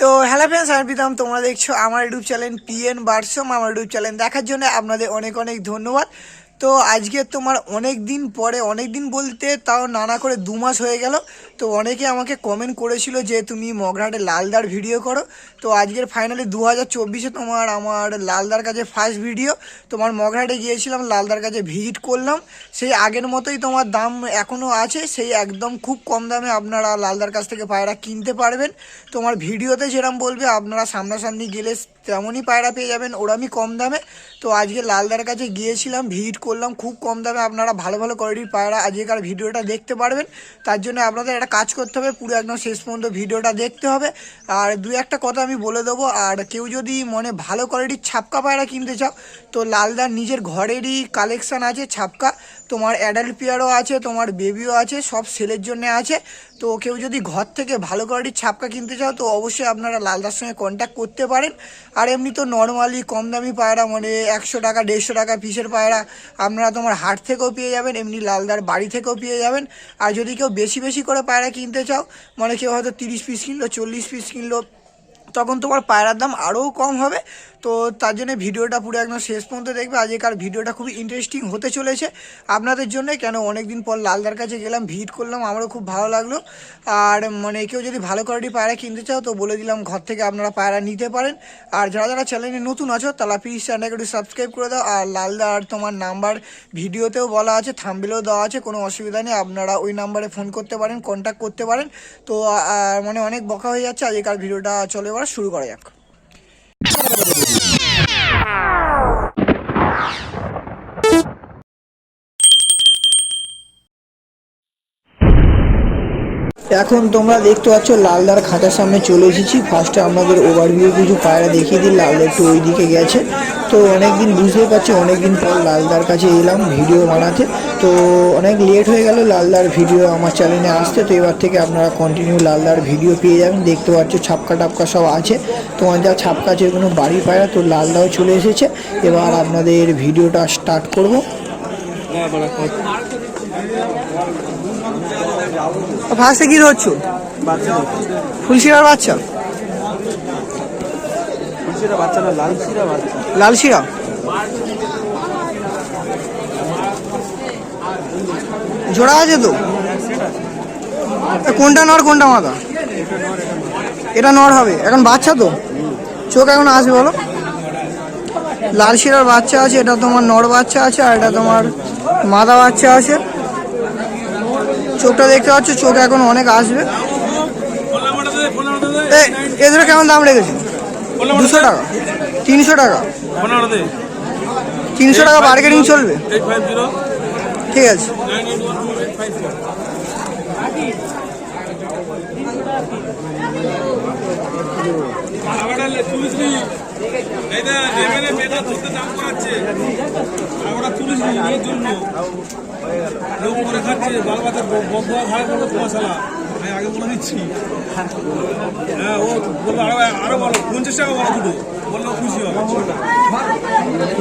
তো hello friends, আমি প্রীতম। তোমরা দেখছো আমার ইউটিউব চ্যানেল পিএন বার্সম। আমার ইউটিউব চ্যানেল দেখার জন্য আপনাদের অনেক অনেক ধন্যবাদ। তো আজকে তোমার অনেক দিন পরে, অনেক দিন বলতে তাও নানা করে 2 মাস হয়ে গেল। তো অনেকে আমাকে কমেন্ট করেছিল যে তুমি মগরাহাটে লালদার ভিডিও করো। তো আজকের ফাইনালি 2024-এ তোমার আমার লালদার কাছে ফার্স্ট ভিডিও। তোমার মগরাহাটে গিয়েছিলাম, লালদার কাছে ভিজিট করলাম। সেই আগের মতোই তোমার দাম এখনও আছে, সেই একদম খুব কম দামে আপনারা লালদার কাছ থেকে পায়রা কিনতে পারবেন। তোমার ভিডিওতে যেরকম বলবে আপনারা সামনাসামনি গেলে তেমনই পায়রা পেয়ে যাবেন, ওরমই কম দামে। তো আজকে লালদার কাছে গিয়েছিলাম, ভিজিট করলাম, খুব কম দামে আপনারা ভালো ভালো কোয়ালিটির পায়রা আজকেকার ভিডিওটা দেখতে পারবেন। তার জন্য আপনাদের একটা কাজ করতে হবে, পুরো একদম শেষ পর্যন্ত ভিডিওটা দেখতে হবে। আর দু একটা কথা আমি বলে দেবো। আর কেউ যদি মনে ভালো কোয়ালিটির ছাপকা পায়রা কিনতে চাও, তো লালদার নিজের ঘরেরই কালেকশান আছে ছাপকা। তোমার অ্যাডাল্ট পেয়ারও আছে, তোমার বেবিও আছে, সব সেলের জন্য আছে। তো কেউ যদি ঘর থেকে ভালো কোয়ালিটির ছাপকা কিনতে চাও, তো অবশ্যই আপনারা লালদার সঙ্গে কন্ট্যাক্ট করতে পারেন। আর এমনি তো নর্মালি কম দামি পায়রা মানে 100 টাকা 150 টাকা পিসের পায়রা আপনারা তোমার হাট থেকেও পেয়ে যাবেন, এমনি লালদার বাড়ি থেকেও পেয়ে যাবেন। আর যদি কেউ বেশি বেশি করে পায়রা কিনতে চাও, মানে কেউ হয়তো 30 পিস কিনলো, 40 পিস কিনলো, তখন তোমার পায়রার দাম আরও কম হবে। তো তার জন্য ভিডিওটা পুরো একদম শেষ পর্যন্ত দেখবে। আজকের ভিডিওটা খুবই ইন্টারেস্টিং হতে চলেছে আপনাদের জন্য, কেন অনেক দিন পর লালদার কাছে গেলাম, ভিজিট করলাম, আমারও খুব ভালো লাগলো। আর মানে কেউ যদি ভালো কোয়ালিটির পায়রা কিনতে চাও, তো বলে দিলাম ঘর থেকে আপনারা পায়রা নিতে পারেন। আর যারা যারা চ্যানেলে নতুন আছো, তারা প্লিজ চ্যানেলকে একটু সাবস্ক্রাইব করে দাও। আর লালদার তোমার নাম্বার ভিডিওতেও বলা আছে, থাম্বনেলেও দেওয়া আছে, কোনো অসুবিধা নেই, আপনারা ওই নাম্বারে ফোন করতে পারেন, কন্ট্যাক্ট করতে পারেন। তো মানে অনেক বকা হয়ে যাচ্ছে, আজকের ভিডিওটা চলে এবার শুরু করা যাক। এখন তোমরা দেখতে পাচ্ছ লালদার খাঁচার সামনে চলে এসেছি। ফার্স্টে আমাদের ওভারভিউ কিছু পায়রা দেখিয়ে দিই। লালদা একটু ওই দিকে গেছে। তো অনেক দিন বুঝতে পারছি, অনেক দিন পর লালদার কাছে এলাম ভিডিও বানাতে। তো অনেক লেট হয়ে গেল লালদার ভিডিও আমার চ্যানেলে আসতে। তো এবার থেকে আপনারা কন্টিনিউ লালদার ভিডিও পেয়ে যাবেন। দেখতে পাচ্ছ ছাপকা টাপকা সব আছে, তোমার যা ছাপকা আছে এগুলো বাড়ির পায়রা। তো লালদাও চলে এসেছে, এবার আপনাদের ভিডিওটা স্টার্ট করব। ফার্স্টে কি ধরছো? ফুলশিরার বাচ্চা, লাল শিরা। জোড়া আছে তো? কোনটা নর কোনটা মাদা? এটা নর হবে, এখন বাচ্চা তো, চোখ এখন আসবে বলো। লাল শিরার বাচ্চা আছে, এটা তোমার নর বাচ্চা আছে, আর এটা তোমার মাদা বাচ্চা আছে। চোখটা দেখতে পাচ্ছ, চোখ এখন অনেক আসবে। এদের কেমন দাম রেখেছে? 200 টাকা, 300 টাকা, 300 টাকা বার্গেনিং চলবে। ঠিক আছে।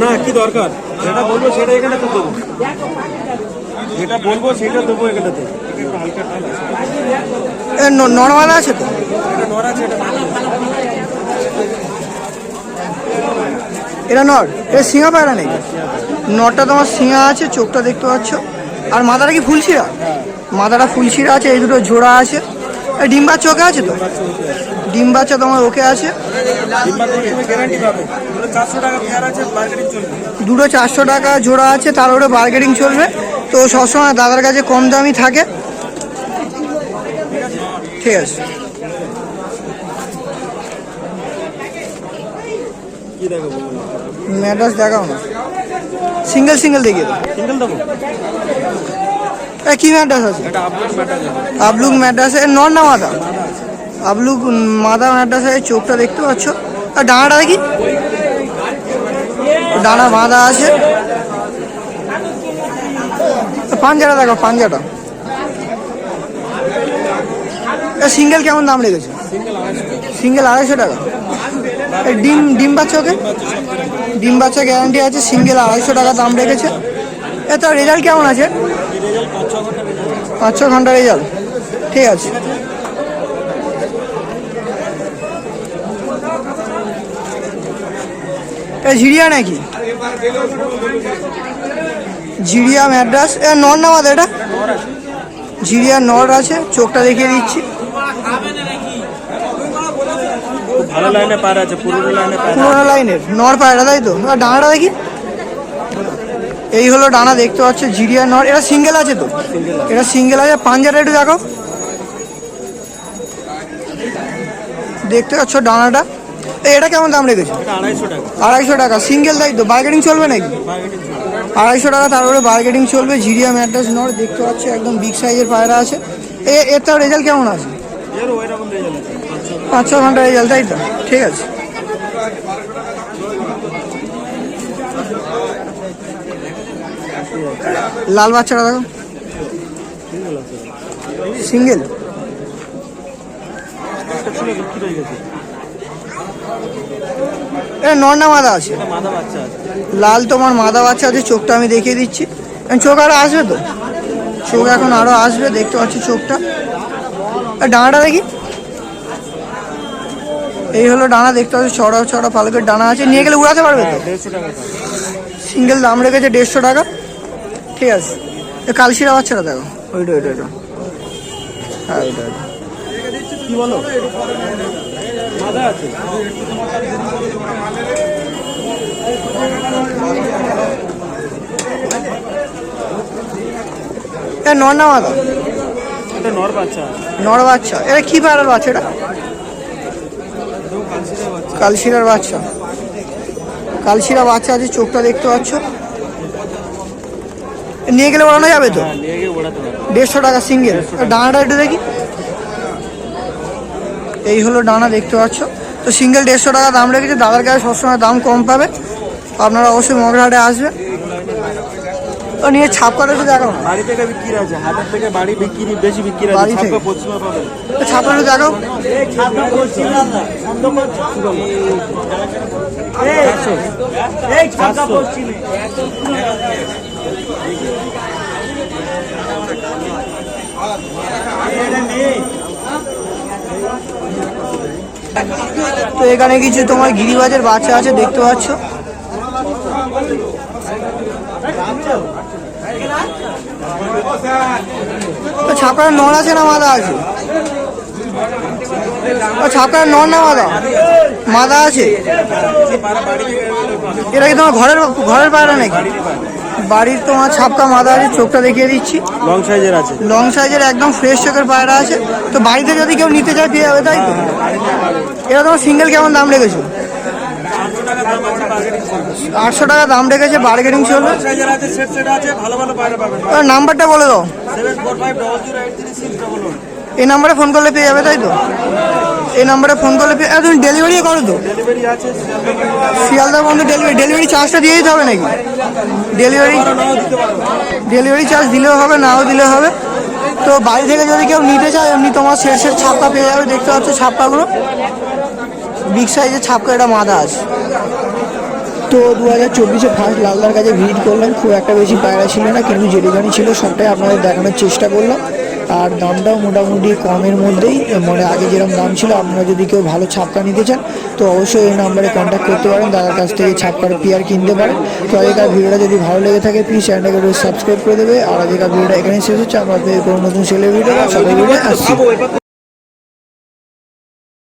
না কি দরকার, যেটা বলবো সেটা এখানে তো দেবো, যেটা বলবো সেটা দেবো এখানেতে। নর্মাল আছে তো? এটা নর, এটা সিঙা পায়রা নেই। নরটা তোমার সিঙা আছে, চোখটা দেখতে পাচ্ছ। আর মাথাটা কি ফুলশিরা? মাথাটা ফুলশিরা আছে, এই দুটো জোড়া আছে। ডিম বাচ্চা ওকে আছে তো? ডিম বাচ্চা তোমার ওকে আছে। দুটো 400 টাকা জোড়া আছে, তার উপরে বার্গেনিং চলবে। তো সবসময় দাদার কাছে কম দামই থাকে। ঠিক আছে। ম্যাড্রাস দেখাও না, সিঙ্গেল সিঙ্গেল দেখিয়ে দাও। সিঙ্গেল দেবো। কি ম্যাড্রাস আছে? আবলুক ম্যাড্রাস। নর না মাদা? আবলুক মাদা ম্যাড্রাস আছে। চোখটা দেখতে পাচ্ছ। আর ডানাটা দেখি, ডানা বাঁধা আছে। পাঞ্জাটা দেখো, পাঞ্জাটা। সিঙ্গেল কেমন দাম রেখেছে? সিঙ্গেল 250 টাকা। ডিম বাচ্চা ওকে? ডিম বাচ্চা গ্যারান্টি আছে, সিঙ্গেল 250 টাকা দাম রেখেছে। তার রেজাল্ট কেমন আছে? 5-6 ঘন্টা রেজাল্ট। ঠিক আছে। এটা ঝিরিয়া নাকি? ঝিরিয়া ম্যাড্রাস, এ নর না মাদা? এটা ঝিরিয়া নর আছে, চোখটা দেখিয়ে দিচ্ছি। ভালো লাইনে পার আছে, পুরোনো লাইনে পার। পুরোনো লাইনের নর পায়রা, তাই তো? আর ডানাটা দেখি। এই হলো ডানা, দেখতে পাচ্ছ ঝিরিয়া নর। এটা সিঙ্গেল আছে তো? এটা সিঙ্গেল আছে। পাঞ্জাটা একটু দেখো, দেখতে পাচ্ছ ডানাটা। এটা কেমন দাম রেখেছো? 250 টাকা। 250 টাকা সিঙ্গেল, তাই তো? বার্গেনিং চলবে নাকি? 250 টাকা, তারপরে বার্গেনিং চলবে। ঝিরিয়া ম্যাড্রাস নর, দেখতে পাচ্ছ একদম বিগ সাইজের পায়রা আছে। এর তাও রেজাল্ট কেমন আছে? 5-6 ঘন্টা রেজাল্ট, তাই তো? ঠিক আছে। লাল বাচ্চাটা দেখো, সিঙ্গেল। এটা নর না মাদা আছে? মাদা বাচ্চা আছে। লাল তোমার মাদা বাচ্চা আছে, চোখটা আমি দেখিয়ে দিচ্ছি। চোখ আরো আসবে তো? চোখ এখন আরো আসবে, দেখতে পাচ্ছি চোখটা। ডানাটা দেখি। এই হলো ডানা, দেখতে পাচ্ছি ছড়া ছড়া পালকের ডানা আছে। নিয়ে গেলে উড়াতে পারবে তো? 150 টাকা। সিঙ্গেল দাম রেখেছে 150 টাকা। ঠিক আছে। কালশিরা বাচ্চাটা দেখো, ওইটা ওইটা ওইটা, হ্যাঁ ওইটা ওইটা। কি বলো? মাদা আছে। এটা নর না মাদা? এটা নর বাচ্চা আছে। নর বাচ্চা। এটা কি পায়রার বাচ্চা? এটা কালশিরার বাচ্চা। কালশিরা বাচ্চা আছে, চোখটা দেখতে পাচ্ছ। নিয়ে গেলে ওড়ানো যাবে তো? হ্যাঁ, নিয়ে গিয়ে ওড়াতে পারবে। 150 টাকা সিঙ্গেল। ডানাটা একটু দেখি। এই হলো ডানা, দেখতে পাচ্ছ। তো সিঙ্গেল 150 টাকা দাম রেখেছে। দাদার কাছে সবসময় দাম কম পাবে, আপনারা অবশ্যই মগরাহাটে আসবেন। ও নিয়ে ছাপ কাটা একটু দেখাও। বাড়ি থেকে বিক্রি আছে, হাটের থেকে বাড়ি বিক্রি বেশি বিক্রি আছে। বাড়ি থেকে? ছাপটা পশ্চিমে পাবেন। ছাপটা একটু দেখাও। তো এখানে কিছু তোমার গিরিবাজের বাচ্চা আছে, দেখতে পাচ্ছ। ছাপড়ার নর আছে না মাদা আছে? ছাপড়ার নর না মাদা? মাদা আছে। এটা কি তোমার ঘরের পায়রা নাকি? বাড়ির তোমার ছাপকা মাদা আছে, চোখটা দেখিয়ে দিচ্ছি। লং সাইজের আছে। লং সাইজের একদম ফ্রেশ চোখের পায়রা আছে। তো বাড়িতে যদি কেউ নিতে চায় পেয়ে যাবে, তাই তো? এটা তোমার সিঙ্গেল কেমন দাম রেখেছো? 800 টাকা দাম রেখেছে, বার্গেনিং চলবে। নাম্বারটা বলে দাও। 7450083611। এই নাম্বারে ফোন করলে পেয়ে যাবে, তাই তো? এই নাম্বারে ফোন করলে পেয়ে, তুমি ডেলিভারিও করো তো? ডেলিভারি আছে। শিয়ালদা বন্ধু ডেলিভারি চার্জটা দিয়ে দিতে হবে নাকি? ডেলিভারি চার্জ দিলেও হবে, নাও দিলেও হবে। তো বাড়ি থেকে যদি কেউ নিতে চায়, এমনি তোমার শেষের ছাপটা পেয়ে যাবে, দেখতে পাচ্ছ ছাপটাগুলো বিগ সাইজের ছাপকা। এটা মাদা আছে। তো 2024-এ ফার্স্ট লালদার কাছে ভিজিট করলাম। খুব একটা বেশি পায়রা ছিল না, কিন্তু যেটুখানি ছিল সবটাই আপনাদের দেখানোর চেষ্টা করলাম। আর দামটাও মোটামুটি কমের মধ্যেই, মানে আগে যেরকম দাম ছিল। আপনারা যদি কেউ ভালো ছাপকা নিতে চান তো অবশ্যই এই নাম্বারে কন্ট্যাক্ট করতে পারেন, দাদার কাছ থেকে ছাপকার পেয়ার কিনতে পারেন। তো আগেকার ভিডিওটা যদি ভালো লেগে থাকে প্লিজ চ্যানেলটাকে সাবস্ক্রাইব করে দেবে। আর আগেকার ভিডিওটা এখানে শেষ হচ্ছে। আমরা কোনো নতুন সেলের ভিডিও বা সবাই ভিডিও আসছি।